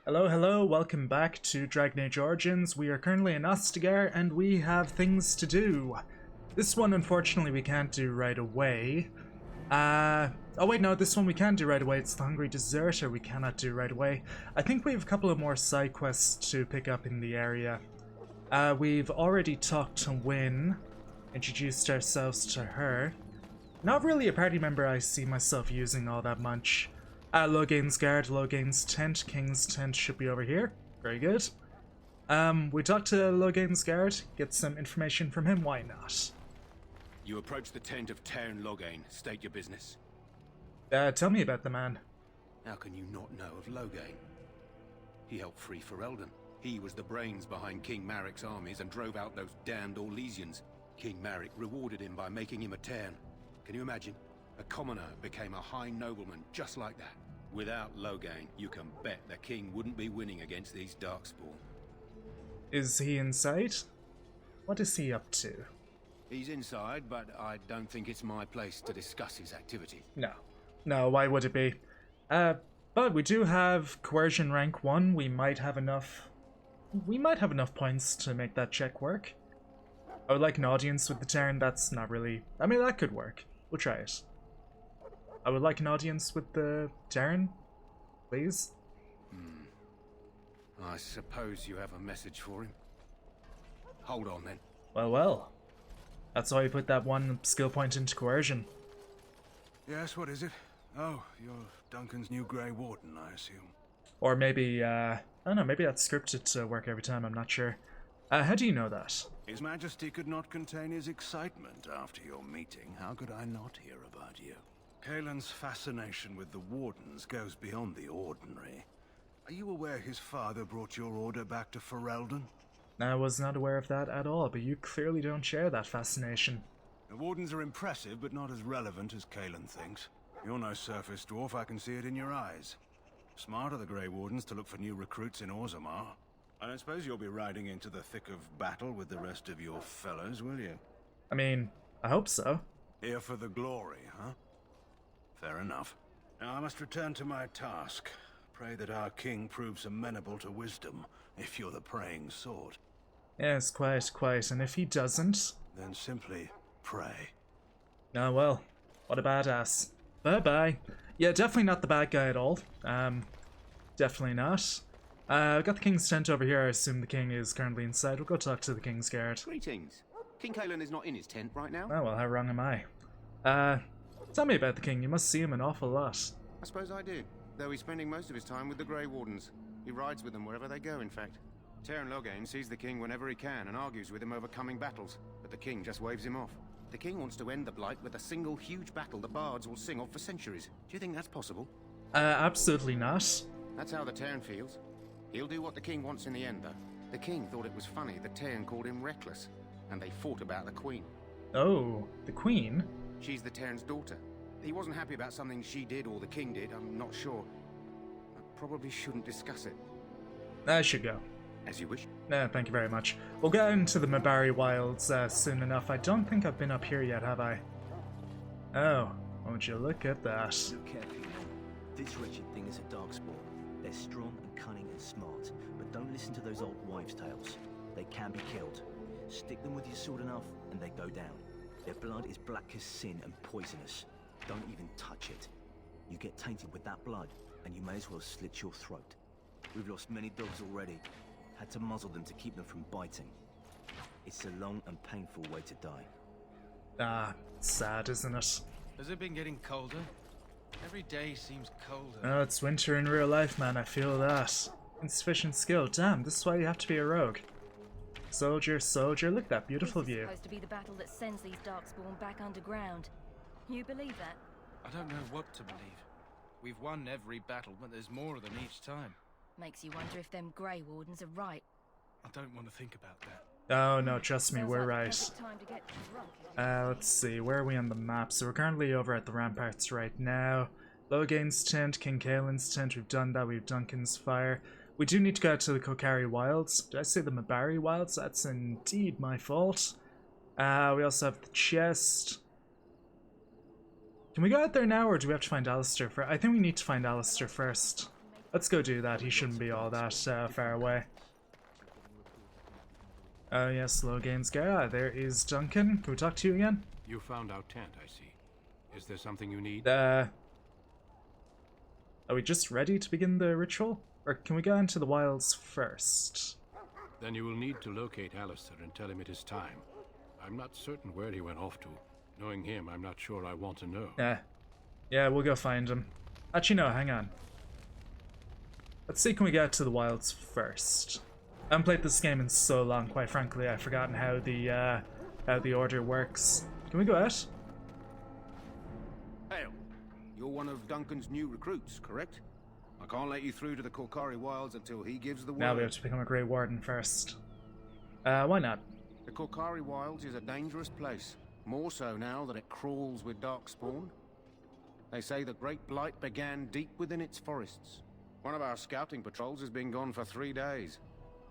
Hello, hello, welcome back to Dragon Age Origins. We are currently in Ostagar and we have things to do. This one, unfortunately, we can't do right away. Oh wait, no, this one we can do right away. It's the Hungry Deserter we cannot do right away. I think we have a couple of more side quests to pick up in the area. We've already talked to Wynne, introduced ourselves to her. Not really a party member I see myself using all that much. Logain's guard, Logain's tent, King's tent should be over here. Very good. We talked to Logain's guard, get some information from him, why not? You approach the tent of Teyrn Loghain. State your business. Tell me about the man. How can you not know of Loghain? He helped free Ferelden. He was the brains behind King Maric's armies and drove out those damned Orlesians. King Maric rewarded him by making him a Teyrn. Can you imagine? A commoner became a high nobleman just like that. Without Loghain, you can bet the king wouldn't be winning against these Darkspawn. Is he inside? What is he up to? He's inside, but I don't think it's my place to discuss his activity. No. No, why would it be? But we do have Coercion rank 1. We might have enough points to make that check work. I would like an audience with the Teyrn. That's not really... I mean, that could work. We'll try it. I would like an audience with the Teyrn, please. I suppose you have a message for him. Hold on then. Well. That's why you put that one skill point into Coercion. Yes, what is it? Oh, you're Duncan's new Grey Warden, I assume. Or maybe, I don't know, maybe that's scripted to work every time, I'm not sure. How do you know that? His Majesty could not contain his excitement after your meeting. How could I not hear about you? Kaelin's fascination with the Wardens goes beyond the ordinary. Are you aware his father brought your order back to Ferelden? I was not aware of that at all, but you clearly don't share that fascination. The Wardens are impressive, but not as relevant as Kaelin thinks. You're no surface dwarf, I can see it in your eyes. Smart of the Grey Wardens to look for new recruits in Orzammar. I don't suppose you'll be riding into the thick of battle with the rest of your fellows, will you? I mean, I hope so. Here for the glory, huh? Fair enough. Now I must return to my task. Pray that our king proves amenable to wisdom, if you're the praying sort. Yes, quite. And if he doesn't? Then simply pray. Oh well, what a badass. Bye-bye. Yeah, definitely not the bad guy at all. Definitely not. I've got the king's tent over here. I assume the king is currently inside. We'll go talk to the king's guard. Greetings. King Kaelin is not in his tent right now. Oh well, how wrong am I? Tell me about the king. You must see him an awful lot. I suppose I do. Though he's spending most of his time with the Grey Wardens. He rides with them wherever they go, in fact. Teyrn Loghain sees the king whenever he can and argues with him over coming battles, but the king just waves him off. The king wants to end the Blight with a single huge battle the bards will sing of for centuries. Do you think that's possible? Absolutely not. That's how the Teyrn feels. He'll do what the king wants in the end, though. The king thought it was funny that Teyrn called him reckless, and they fought about the queen. Oh, the queen? She's the Teyrn's daughter. He wasn't happy about something she did or the king did, I'm not sure. I probably shouldn't discuss it. I should go. As you wish. No, thank you very much. We'll get into the Mabari Wilds soon enough. I don't think I've been up here yet, have I? Oh, won't you look at that. Look carefully, man. This wretched thing is a Darkspawn. They're strong and cunning and smart, but don't listen to those old wives' tales. They can be killed. Stick them with your sword enough, and they go down. Their blood is black as sin and poisonous. Don't even touch it. You get tainted with that blood, and you may as well slit your throat. We've lost many dogs already. Had to muzzle them to keep them from biting. It's a long and painful way to die. Ah, sad, isn't it? Has it been getting colder? Every day seems colder. Oh, it's winter in real life, man. I feel that. Insufficient skill. Damn, this is why you have to be a rogue. Soldier, look at that beautiful view. This is supposed to be the battle that sends these Darkspawn back underground. You believe that? I don't know what to believe. We've won every battle, but there's more of them each time. Makes you wonder if them Grey Wardens are right. I don't want to think about that. Oh no, trust me, Sounds we're like the right. perfect time to get drunk. Let's see, where are we on the map? So we're currently over at the ramparts right now. Logain's tent, King Kaelin's tent, we've done that, we've Duncan's fire. We do need to go out to the Kokari Wilds. Did I say the Mabari Wilds? That's indeed my fault. We also have the chest. Can we go out there now, or do we have to find Alistair first? I think we need to find Alistair first. Let's go do that. He shouldn't be all that far away. Oh yes, Logain's Gara. There is Duncan. Can we talk to you again? You found our tent, I see. Is there something you need? Are we just ready to begin the ritual? Or can we go into the wilds first? Then you will need to locate Alistair and tell him it is time. I'm not certain where he went off to. Knowing him, I'm not sure I want to know. Yeah, we'll go find him. Actually, no, hang on. Let's see, can we get to the wilds first? I haven't played this game in so long, quite frankly. I've forgotten how the order works. Can we go out? Hail. You're one of Duncan's new recruits, correct? I can't let you through to the Korcari Wilds until he gives the word. Now we have to become a Grey Warden first. Why not? The Korcari Wilds is a dangerous place. More so now that it crawls with darkspawn. They say the Great Blight began deep within its forests. One of our scouting patrols has been gone for 3 days.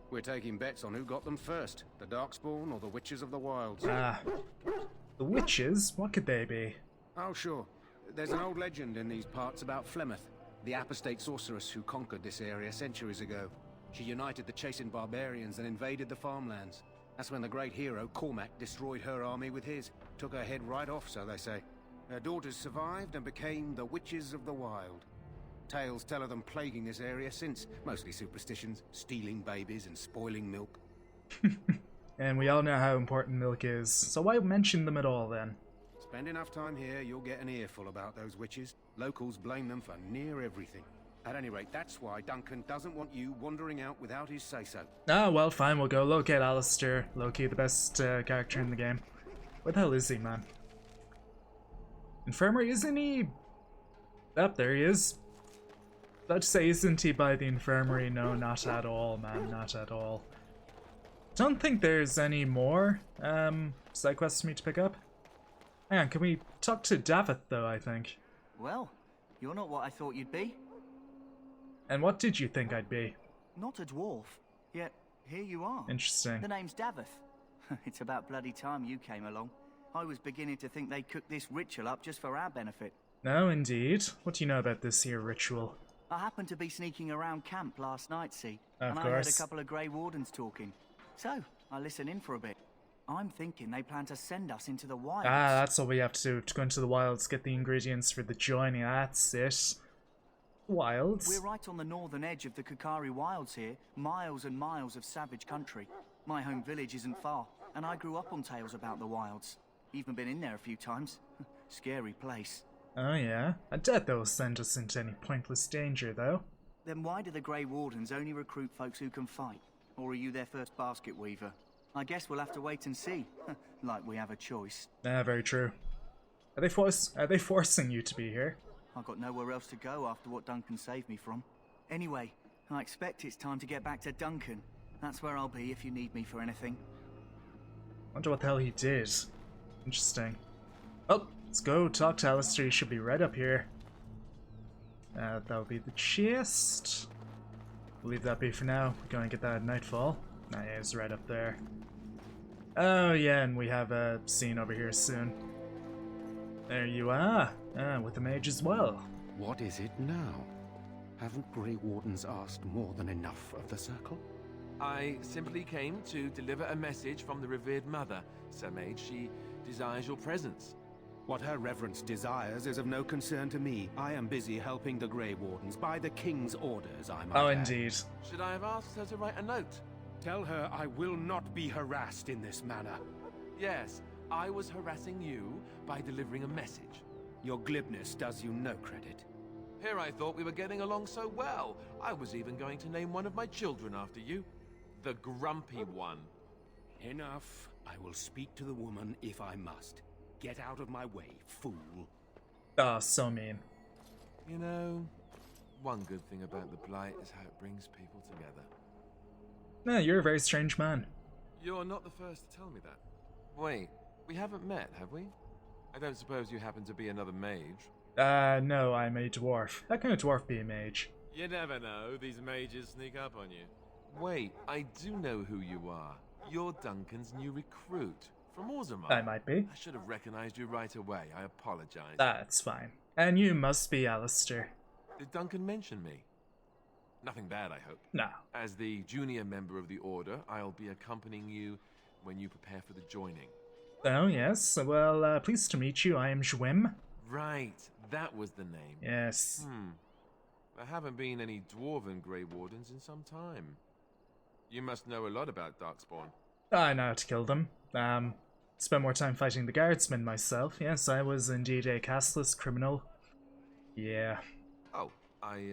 We're taking bets on who got them first, the Darkspawn or the Witches of the Wilds. The Witches? What could they be? Oh, sure. There's an old legend in these parts about Flemeth, the apostate sorceress who conquered this area centuries ago. She united the chastened barbarians and invaded the farmlands. That's when the great hero, Cormac, destroyed her army with his. Took her head right off, so they say. Her daughters survived and became the Witches of the Wild. Tales tell of them plaguing this area since, mostly superstitions, stealing babies and spoiling milk. And we all know how important milk is, so why mention them at all then? Spend enough time here, you'll get an earful about those witches. Locals blame them for near everything. At any rate, that's why Duncan doesn't want you wandering out without his say-so. Ah, well, fine, we'll go locate Alistair. Low-key the best character in the game. Where the hell is he, man? Infirmary, isn't he? Up there he is. I'd say, isn't he by the infirmary? No, not at all, man, not at all. Don't think there's any more side quests for me to pick up. Hang on, can we talk to Davith though, I think? Well, you're not what I thought you'd be. And what did you think I'd be? Not a dwarf. Yet, here you are. Interesting. The name's Davith. It's about bloody time you came along. I was beginning to think they cooked this ritual up just for our benefit. No, indeed. What do you know about this here ritual? I happened to be sneaking around camp last night, see? Of and I course. heard a couple of Grey Wardens talking. So, I listened in for a bit. I'm thinking they plan to send us into the wilds. Ah, that's what we have to do. To go into the wilds, get the ingredients for the joining. That's it. Wilds? We're right on the northern edge of the Korcari Wilds here. Miles and miles of savage country. My home village isn't far, and I grew up on tales about the wilds. Even been in there a few times. Scary place. Oh yeah? I doubt they'll send us into any pointless danger, though. Then why do the Grey Wardens only recruit folks who can fight? Or are you their first basket weaver? I guess we'll have to wait and see. Like we have a choice. Ah, very true. Are they forcing you to be here? I've got nowhere else to go after what Duncan saved me from. Anyway, I expect it's time to get back to Duncan. That's where I'll be if you need me for anything. Wonder what the hell he did. Interesting. Oh, let's go talk to Alistair. He should be right up here. That'll be the chest. We'll leave that be for now. We're going to get that at nightfall. Nah, yeah, it's right up there. Oh yeah, and we have a scene over here soon. There you are. With the mage as well. What is it now? Haven't Grey Wardens asked more than enough of the Circle? I simply came to deliver a message from the revered mother, Sir Mage. She desires your presence. What her reverence desires is of no concern to me. I am busy helping the Grey Wardens by the King's orders, I might Oh, add. indeed. Should I have asked her to write a note? Tell her I will not be harassed in this manner. Yes, I was harassing you by delivering a message. Your glibness does you no credit. Here I thought we were getting along so well. I was even going to name one of my children after you. The Grumpy One. Enough. I will speak to the woman if I must. Get out of my way, fool. Oh, so mean. You know, one good thing about the Blight is how it brings people together. Nah, you're a very strange man. You're not the first to tell me that. Wait, we haven't met, have we? I don't suppose you happen to be another mage? No, I'm a dwarf. How can a dwarf be a mage? You never know, these mages sneak up on you. Wait, I do know who you are. You're Duncan's new recruit, from Orzammar. I might be. I should have recognized you right away, I apologize. That's fine. And you must be Alistair. Did Duncan mention me? Nothing bad, I hope. No. As the junior member of the Order, I'll be accompanying you when you prepare for the joining. Oh, yes. Well, pleased to meet you. I am Zwim. Right, that was the name. Yes. There haven't been any Dwarven Grey Wardens in some time. You must know a lot about Darkspawn. I know how to kill them. Spent more time fighting the guardsmen myself. Yes, I was indeed a castless criminal. Yeah. Oh, I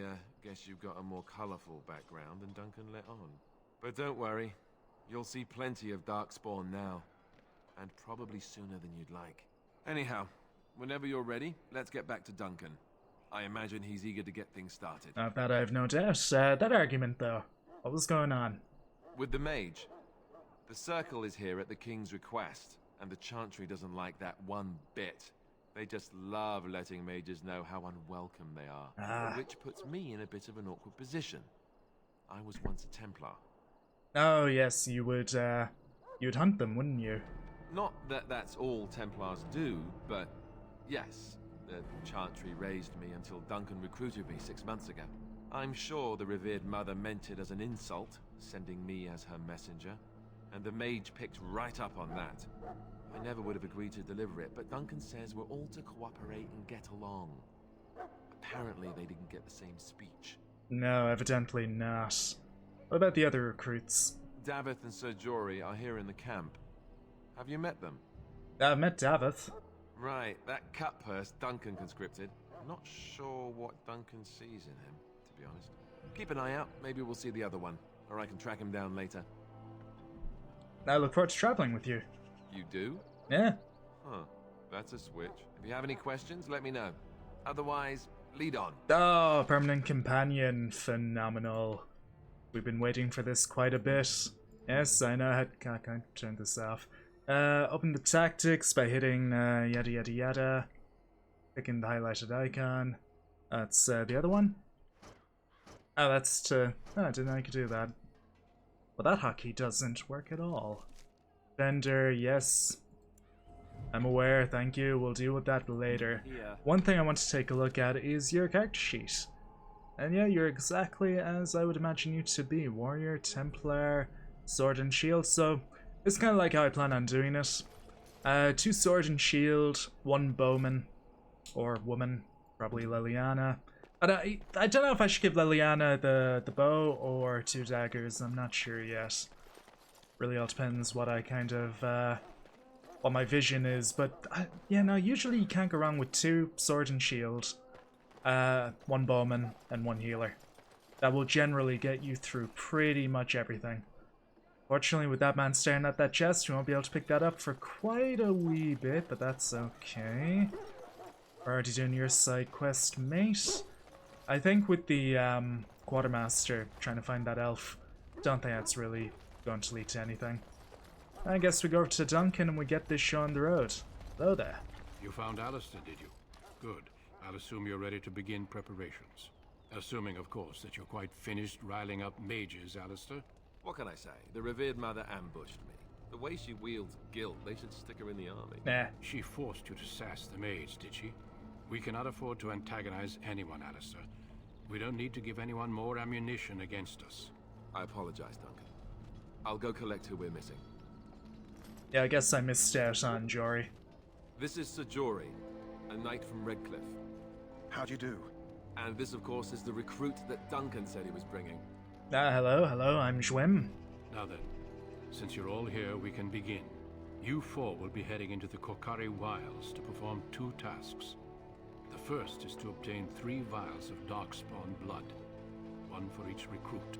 guess you've got a more colourful background than Duncan let on. But don't worry, you'll see plenty of Darkspawn now. And probably sooner than you'd like. Anyhow, whenever you're ready, let's get back to Duncan. I imagine he's eager to get things started. That I have no doubt. That argument, though. What was going on? With the mage. The Circle is here at the King's request, and the Chantry doesn't like that one bit. They just love letting mages know how unwelcome they are, which puts me in a bit of an awkward position. I was once a Templar. Oh, yes, you would, you'd hunt them, wouldn't you? Not that that's all Templars do, but yes, the Chantry raised me until Duncan recruited me 6 months ago. I'm sure the revered mother meant it as an insult, sending me as her messenger, and the mage picked right up on that. I never would have agreed to deliver it, but Duncan says we're all to cooperate and get along. Apparently they didn't get the same speech. No, evidently not. What about the other recruits? Davith and Sir Jory are here in the camp. Have you met them? I've met Davith. Right, that cutpurse Duncan conscripted. Not sure what Duncan sees in him, to be honest. Keep an eye out, maybe we'll see the other one, or I can track him down later. I look forward to traveling with you. You do? Yeah. Huh, that's a switch. If you have any questions, let me know. Otherwise, lead on. Oh, permanent companion. Phenomenal. We've been waiting for this quite a bit. Yes, I know. I can't turn this off. Open the tactics by hitting yada yada yada. Clicking the highlighted icon. That's the other one. Oh, that's to... Oh, I didn't know I could do that. Well, that hotkey doesn't work at all. Vendor, yes. I'm aware, thank you. We'll deal with that later. Yeah. One thing I want to take a look at is your character sheet. And yeah, you're exactly as I would imagine you to be. Warrior, Templar, Sword and Shield. So, it's kind of like how I plan on doing it. 2 Sword and Shield, 1 Bowman. Or woman, probably Leliana. I don't know if I should give Leliana the bow or 2 daggers. I'm not sure yet. Really all depends what I kind of, what my vision is. But, yeah, no, usually you can't go wrong with 2 Sword and Shield. 1 Bowman and 1 healer. That will generally get you through pretty much everything. Fortunately, with that man staring at that chest, you won't be able to pick that up for quite a wee bit, but that's okay. Already doing your side quest, mate. I think with the Quartermaster trying to find that elf, don't think that's really going to lead to anything. I guess we go over to Duncan and we get this show on the road. Hello there. You found Alistair, did you? Good. I'll assume you're ready to begin preparations. Assuming, of course, that you're quite finished riling up mages, Alistair. What can I say? The revered mother ambushed me. The way she wields guilt, they should stick her in the army. Nah. She forced you to sass the mage, did she? We cannot afford to antagonize anyone, Alistair. We don't need to give anyone more ammunition against us. I apologize, Duncan. I'll go collect who we're missing. Yeah, I guess I missed out on Jory. This is Sir Jory, a knight from Redcliffe. How do you do? And this, of course, is the recruit that Duncan said he was bringing. Hello, I'm Zwim. Now then, since you're all here, we can begin. You 4 will be heading into the Korcari Wilds to perform 2 tasks. The first is to obtain 3 vials of Darkspawn blood, 1 for each recruit.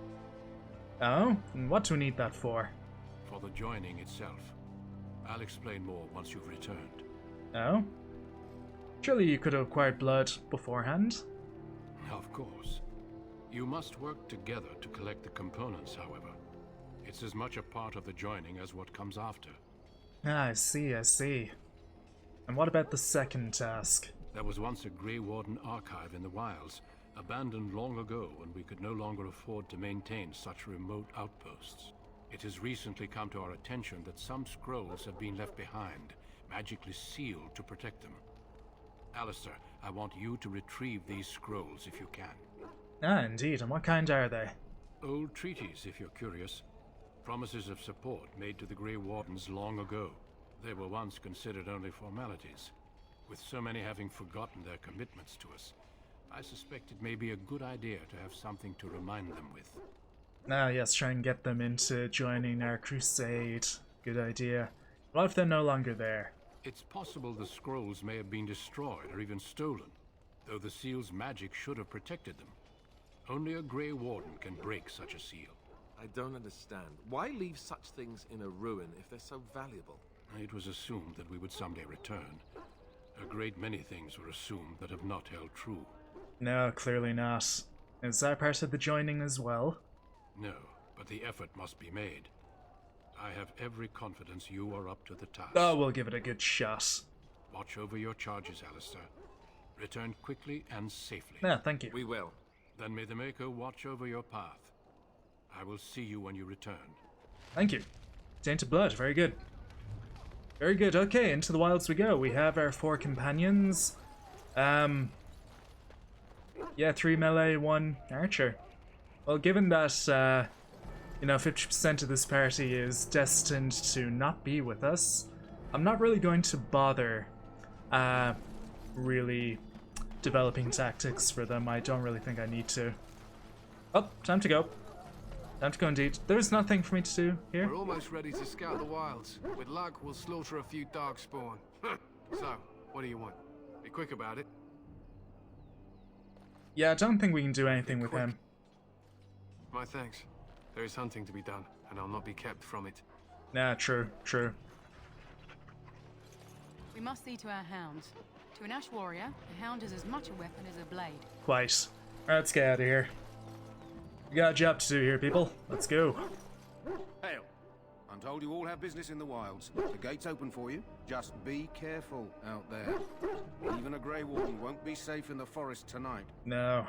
Oh? And what do we need that for? For the joining itself. I'll explain more once you've returned. Oh? Surely you could have acquired blood beforehand? Of course. You must work together to collect the components, however. It's as much a part of the joining as what comes after. I see. And what about the second task? There was once a Grey Warden archive in the wilds, abandoned long ago when we could no longer afford to maintain such remote outposts. It has recently come to our attention that some scrolls have been left behind, magically sealed to protect them. Alistair, I want you to retrieve these scrolls if you can. Ah, indeed. And what kind are they? Old treaties, if you're curious. Promises of support made to the Grey Wardens long ago. They were once considered only formalities. With so many having forgotten their commitments to us, I suspect it may be a good idea to have something to remind them with. Ah, yes, try and get them into joining our crusade. Good idea. What if they're no longer there? It's possible the scrolls may have been destroyed or even stolen, though the seal's magic should have protected them. Only a Grey Warden can break such a seal. I don't understand. Why leave such things in a ruin if they're so valuable? It was assumed that we would someday return. A great many things were assumed that have not held true. No, clearly not. Is that part of the joining as well? No, but the effort must be made. I have every confidence you are up to the task. Oh, we'll give it a good shot. Watch over your charges, Alistair. Return quickly and safely. Yeah, thank you. We will. Then may the Maker watch over your path. I will see you when you return. Thank you. Tainted blood, very good. Very good. Okay, into the wilds we go. We have our 4 companions. Yeah, 3 melee, 1 archer. Well, given that, you know, 50% of this party is destined to not be with us, I'm not really going to bother, really developing tactics for them. I don't really think I need to. Oh, time to go. Time to go indeed. There's nothing for me to do here. We're almost ready to scout the wilds. With luck, we'll slaughter a few darkspawn. So, what do you want? Be quick about it. Yeah, I don't think we can do anything with him. My thanks. There is hunting to be done, and I'll not be kept from it. Nah, true, true. We must see to our hounds. To an Ash warrior, a hound is as much a weapon as a blade. Quite. Alright, let's get out of here. We got a job to do here, people. Let's go. Hail. I'm told you all have business in the wilds. The gate's open for you. Just be careful out there. Even a Grey Warden won't be safe in the forest tonight. No.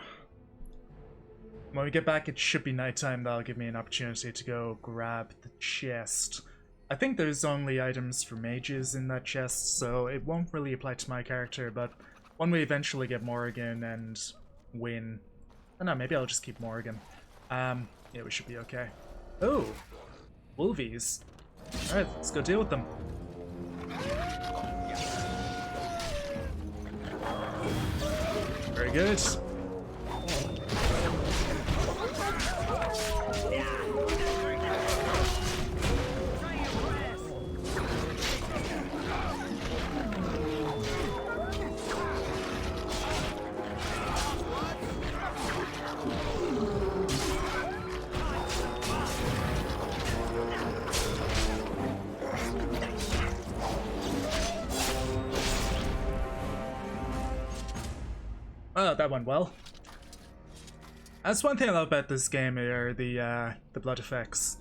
When we get back, it should be nighttime. That'll give me an opportunity to go grab the chest. I think there's only items for mages in that chest, so it won't really apply to my character, but when we eventually get Morrigan and win... Oh no, maybe I'll just keep Morrigan. Yeah, we should be okay. Oh! Wolvies. Alright, let's go deal with them. Very good. Oh, that went well. That's one thing I love about this game are the blood effects.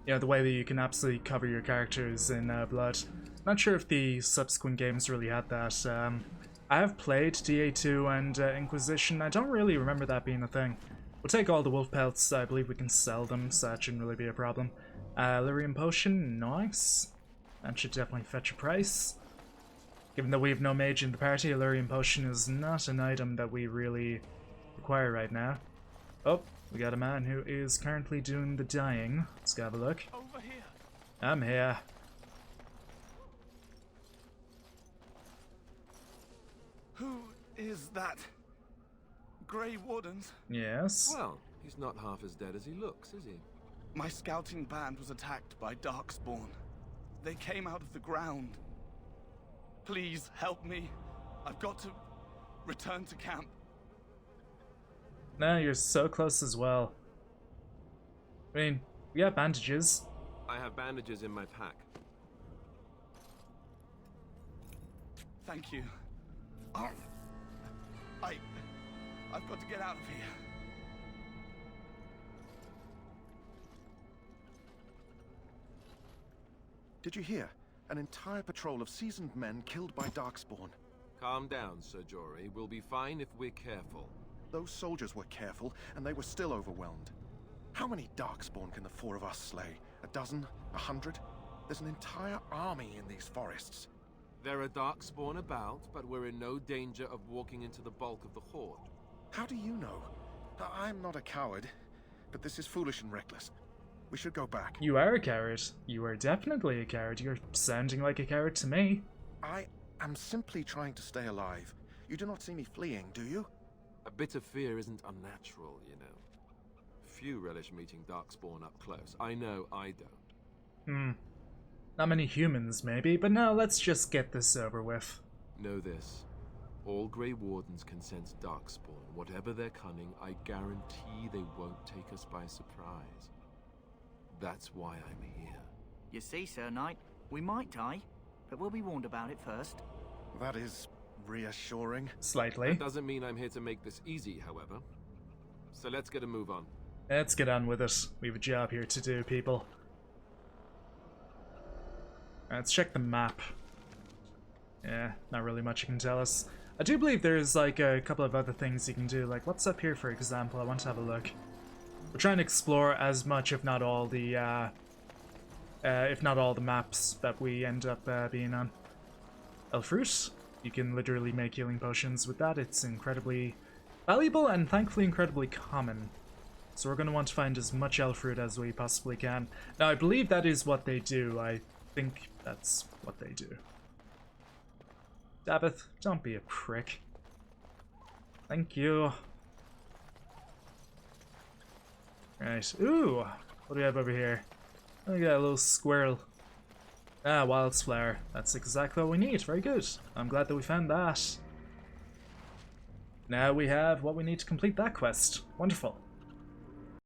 You know, the way that you can absolutely cover your characters in blood. Not sure if the subsequent games really had that. I have played DA2 and Inquisition. I don't really remember that being a thing. We'll take all the wolf pelts. I believe we can sell them, so that shouldn't really be a problem. Lyrium potion, nice. That should definitely fetch a price. Given that we have no mage in the party, a Lyrium potion is not an item that we really require right now. Oh, we got a man who is currently doing the dying. Let's go have a look. Over here. I'm here. Who is that? Grey Wardens? Yes. Well, he's not half as dead as he looks, is he? My scouting band was attacked by Darkspawn. They came out of the ground. Please help me. I've got to return to camp. No, you're so close as well. I mean, we got bandages. I have bandages in my pack. Thank you. I've got to get out of here. Did you hear? An entire patrol of seasoned men killed by Darkspawn. Calm down, Sir Jory. We'll be fine if we're careful. Those soldiers were careful, and they were still overwhelmed. How many Darkspawn can the 4 of us slay? A dozen? 100? There's an entire army in these forests. There are Darkspawn about, but we're in no danger of walking into the bulk of the Horde. How do you know? I'm not a coward, but this is foolish and reckless. We should go back. You are a coward. You are definitely a coward. You're sounding like a coward to me. I am simply trying to stay alive. You do not see me fleeing, do you? A bit of fear isn't unnatural, you know. Few relish meeting Darkspawn up close. I know I don't. Not many humans, maybe, but no, let's just get this over with. Know this. All Grey Wardens can sense Darkspawn. Whatever their cunning, I guarantee they won't take us by surprise. That's why I'm here. You see, Sir Knight, we might die, but we'll be warned about it first. That is reassuring. Slightly. That doesn't mean I'm here to make this easy, however. So let's get a move on. Let's get on with it. We have a job here to do, people. Let's check the map. Yeah, not really much you can tell us. I do believe there's like a couple of other things you can do. Like, what's up here, for example? I want to have a look. We're trying to explore as much, if not all the maps that we end up being on. Elfruit. You can literally make healing potions with that. It's incredibly valuable and thankfully incredibly common. So we're going to want to find as much Elfruit as we possibly can. Now, I believe that is what they do. I think that's what they do. Davith, don't be a prick. Thank you. Right. Ooh! What do we have over here? Oh, we got a little squirrel. Ah, Wildflower. That's exactly what we need. Very good. I'm glad that we found that. Now we have what we need to complete that quest. Wonderful.